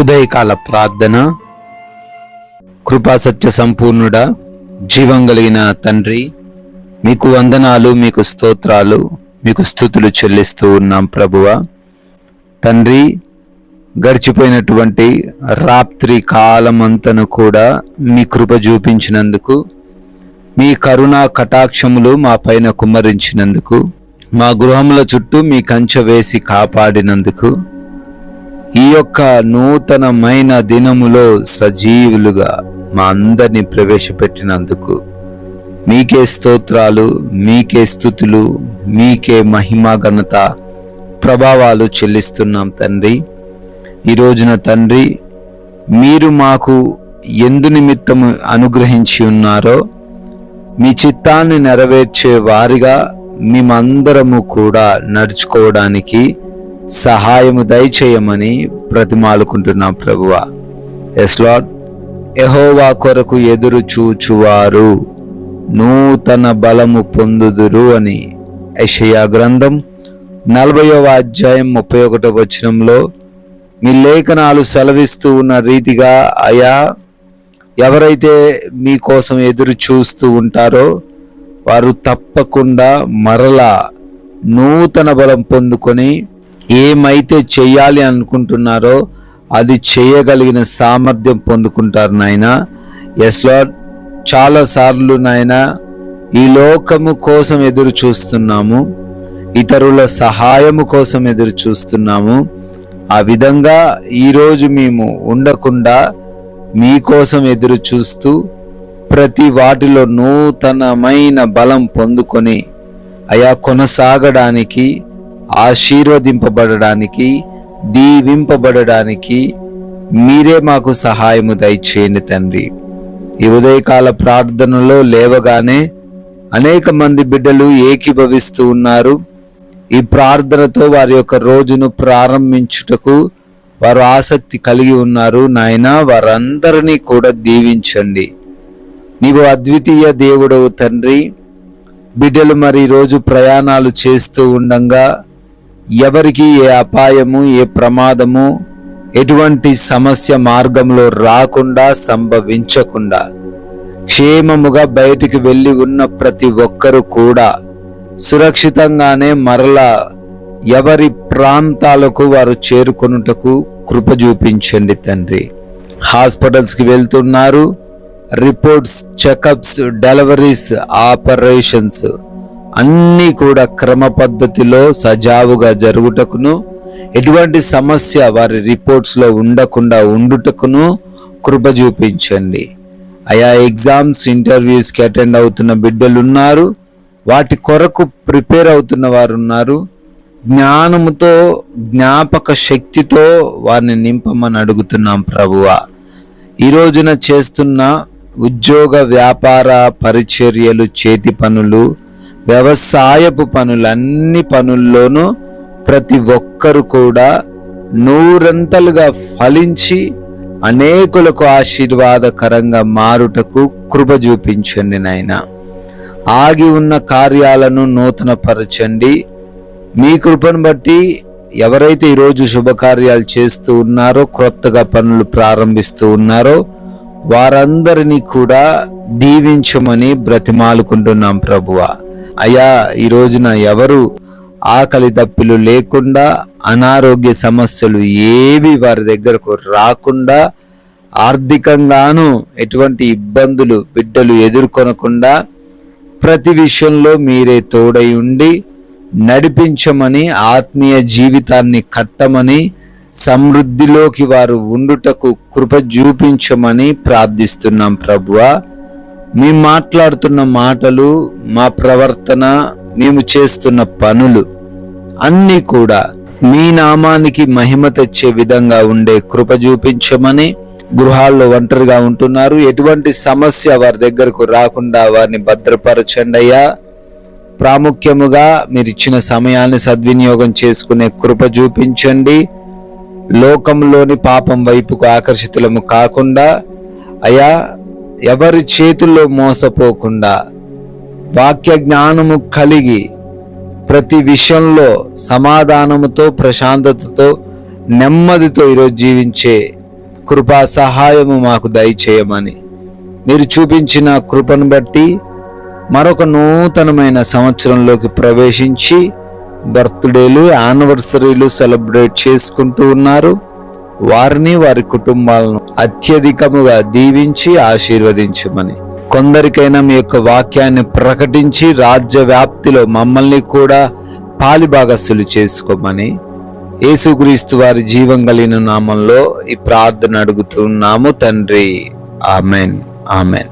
ఉదయకాల ప్రార్థన. కృపా సత్య సంపూర్ణుడా, జీవం కలిగిన తండ్రి, మీకు వందనాలు, మీకు స్తోత్రాలు, మీకు స్తుతులు చెల్లిస్తూ ఉన్నాం ప్రభువా. తండ్రి, గడిచిపోయినటువంటి రాత్రి కాలమంతను కూడా మీ కృప చూపించినందుకు, మీ కరుణా కటాక్షములు మా పైన కుమ్మరించినందుకు, మా గృహముల చుట్టూ మీ కంచె వేసి కాపాడినందుకు, ఈ యొక్క నూతనమైన దినములో సజీవులుగా మా అందరినీ ప్రవేశపెట్టినందుకు మీకే స్తోత్రాలు, మీకే స్తుతులు, మీకే మహిమ ఘనత ప్రభావాలు చెల్లిస్తున్నాం తండ్రి. ఈ రోజున తండ్రి, మీరు మాకు ఎందు నిమిత్తము అనుగ్రహించి ఉన్నారో మీ చిత్తాన్ని నెరవేర్చే వారిగా మేమందరము కూడా నడుచుకోవడానికి సహాయము దయచేయమని బ్రతిమాలుకుంటున్నాం ప్రభువా. Yes lord. యెహోవా కొరకు ఎదురు చూచువారు నూతన బలము పొందుదురు అని యెషయా గ్రంథం 40వ అధ్యాయం 31వ వచనంలో మీ లేఖనాలు సెలవిస్తూ ఉన్న రీతిగా, అయా, ఎవరైతే మీకోసం ఎదురు చూస్తూ ఉంటారో వారు తప్పకుండా మరలా నూతన బలం పొందుకొని ఏమైతే చెయ్యాలి అనుకుంటున్నారో అది చేయగలిగిన సామర్థ్యం పొందుకుంటారు నాయన. Yes lord. చాలాసార్లు నాయన ఈ లోకము కోసం ఎదురు చూస్తున్నాము, ఇతరుల సహాయము కోసం ఎదురు చూస్తున్నాము. ఆ విధంగా ఈరోజు మేము ఉండకుండా మీకోసం ఎదురు చూస్తూ ప్రతి వాటిలో నూతనమైన బలం పొందుకొని అయా కొనసాగడానికి, ఆశీర్వదింపబడడానికి, దీవింపబడడానికి మీరే మాకు సహాయము దయచేయండి తండ్రి. ఈ ఉదయకాల ప్రార్థనలో లేవగానే అనేక మంది బిడ్డలు ఏకీభవిస్తూ ఉన్నారు. ఈ ప్రార్థనతో వారి యొక్క రోజును ప్రారంభించుటకు వారు ఆసక్తి కలిగి ఉన్నారు. నాయన, వారందరినీ కూడా దీవించండి. నీవు అద్వితీయ దేవుడవు తండ్రి. బిడ్డలు మరి రోజు ప్రయాణాలు చేస్తూ ఉండంగా ఎవరికి ఏ అపాయము, ఏ ప్రమాదము, ఎటువంటి సమస్య మార్గంలో రాకుండా, సంభవించకుండా క్షేమముగా బయటికి వెళ్ళి ఉన్న ప్రతి ఒక్కరూ కూడా సురక్షితంగానే మరలా ఎవరి ప్రాంతాలకు వారు చేరుకొనుటకు కృప చూపించండి తండ్రి. హాస్పిటల్స్కి వెళ్తున్నారు. రిపోర్ట్స్, చెకప్స్, డెలివరీస్, ఆపరేషన్స్ అన్నీ కూడా క్రమ పద్ధతిలో సజావుగా జరుగుటకును, ఎటువంటి సమస్య వారి రిపోర్ట్స్లో ఉండకుండా ఉండుటకును కృప చూపించండి. అయా, ఎగ్జామ్స్, ఇంటర్వ్యూస్కి అటెండ్ అవుతున్న బిడ్డలు ఉన్నారు. వాటి కొరకు ప్రిపేర్ అవుతున్న వారు ఉన్నారు. జ్ఞానముతో, జ్ఞాపక శక్తితో వారిని నింపమని అడుగుతున్నాం ప్రభువా. ఈ రోజున చేస్తున్న ఉద్యోగ, వ్యాపార, పరిచర్యలు, చేతి పనులు, వ్యవసాయపు పనులు, అన్ని పనుల్లోనూ ప్రతి ఒక్కరు కూడా నూరంతలుగా ఫలించి అనేకులకు ఆశీర్వాదకరంగా మారుటకు కృప చూపించండి నాయన. ఆగి ఉన్న కార్యాలను నూతనపరచండి. మీ కృపను బట్టి ఎవరైతే ఈరోజు శుభకార్యాలు చేస్తూ ఉన్నారో, క్రొత్తగా పనులు ప్రారంభిస్తూ ఉన్నారో వారందరినీ కూడా దీవించమని బ్రతిమాలుకుంటున్నాం ప్రభువా. అయ్యా, ఈ రోజున ఎవరు ఆకలి దప్పిలు లేకుండా, అనారోగ్య సమస్యలు ఏవి వారి దగ్గరకు రాకుండా, ఆర్థికంగాను ఎటువంటి ఇబ్బందులు బిడ్డలు ఎదుర్కొనకుండా ప్రతి విషయంలో మీరే తోడై ఉండి నడిపించమని, ఆత్మీయ జీవితాన్ని కట్టమని, సమృద్ధిలోకి వారు ఉండుటకు కృప చూపించమని ప్రార్థిస్తున్నాం ప్రభువా. మేము మాట్లాడుతున్న మాటలు, మా ప్రవర్తన, మేము చేస్తున్న పనులు అన్నీ కూడా మీ నామానికి మహిమ తెచ్చే విధంగా ఉండే కృప చూపించమని. గృహాల్లో ఒంటరిగా ఉంటున్నారు, ఎటువంటి సమస్య వారి దగ్గరకు రాకుండా వారిని భద్రపరచండి అయ్యా. ప్రాముఖ్యముగా మీరు ఇచ్చిన సమయాన్ని సద్వినియోగం చేసుకునే కృప చూపించండి. లోకంలోని పాపం వైపుకు ఆకర్షితులము కాకుండా అయ్యా, ఎవరి చేతుల్లో మోసపోకుండా వాక్య జ్ఞానము కలిగి ప్రతి విషయంలో సమాధానముతో, ప్రశాంతతతో నెమ్మదితో ఈరోజు జీవించే కృపా సహాయము మాకు దయచేయమని, మీరు చూపించిన కృపను బట్టి మరొక నూతనమైన సంవత్సరంలోకి ప్రవేశించి బర్త్డేలు, యానివర్సరీలు సెలబ్రేట్ చేసుకుంటూ ఉన్నారు. వారిని, వారి కుటుంబాలను అత్యధికముగా దీవించి ఆశీర్వదించమని, కొందరికైనా మీ యొక్క వాక్యాన్ని ప్రకటించి రాజ్య వ్యాప్తిలో మమ్మల్ని కూడా పాలిభాగస్తులు చేసుకోమని యేసుక్రీస్తు వారి జీవం కలిగిన నామంలో ఈ ప్రార్థన అడుగుతున్నాము తండ్రి. Amen, amen.